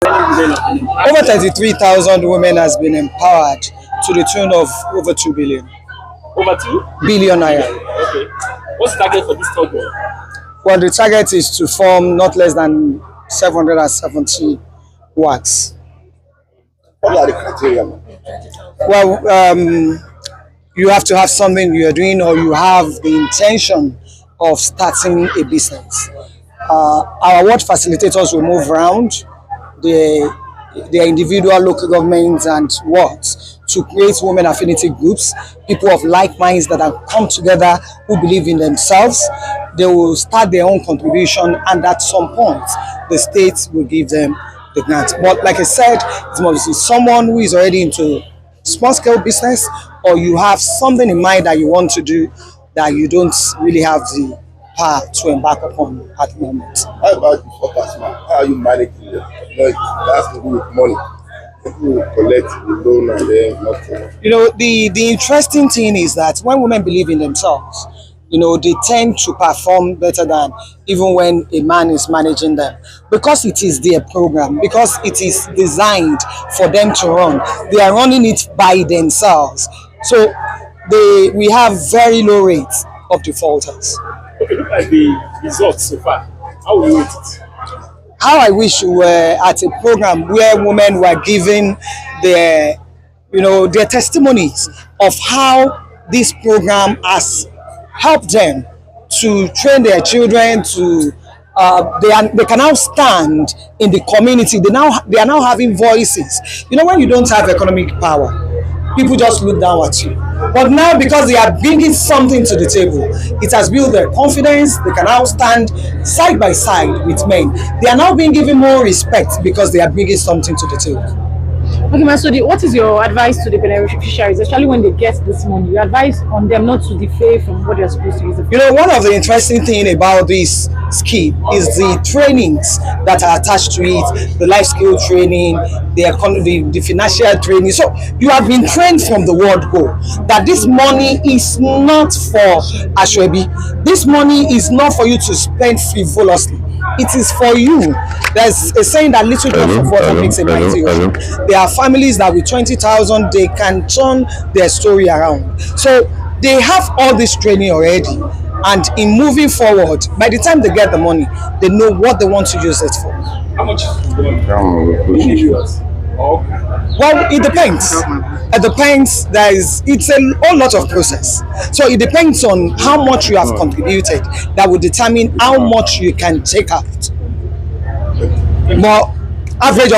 Over 33,000 women has been empowered to the tune of over 2 billion. Over 2 billion naira. Okay. What's the target for this third one? Well, the target is to form not less than 770 works. What are the criteria? Well, you have to have something you're doing, or you have the intention of starting a business. Our ward facilitators will move around the individual local governments and wards to create women affinity groups, people of like minds that have come together who believe in themselves. They will start their own contribution, and at some point, the state will give them the grant. But like I said, it must be someone who is already into small-scale business, or you have something in mind that you want to do that you don't really have the power to embark upon at the moment. How about the forecast, man? How are you managing it? It has to do with money. People will collect the loan and then not. You know, the interesting thing is that when women believe in themselves, you know, they tend to perform better than even when a man is managing them, because it is their program, because it is designed for them to run. They are running it by themselves. So we have very low rates of defaulters. Okay, look at the results so far. How will you rate it? How I wish we were at a program where women were giving their testimonies of how this program has helped them to train their children to they can now stand in the community. They are now having voices. You know, when you don't have economic power, people just look down at you. But now, because they are bringing something to the table, it has built their confidence. They can now stand side by side with men. They are now being given more respect because they are bringing something to the table. Okay, Masudi, what is your advice to the beneficiaries, especially when they get this money? You advise on them not to defray from what they're supposed to use it for. You know, one of the interesting things about this scheme is the trainings that are attached to it, the life skill training, the financial training. So you have been trained from the word go that this money is not for Ashwebi. This money is not for you to spend frivolously. It is for you. There's a saying that little drop of water makes a mighty ocean. There are families that with 20,000 they can turn their story around. So they have all this training already, and in moving forward, by the time they get the money, they know what they want to use it for. How much is going? Well, it depends. It depends. It's a whole lot of process. So it depends on how much you have contributed that will determine how much you can take out. More average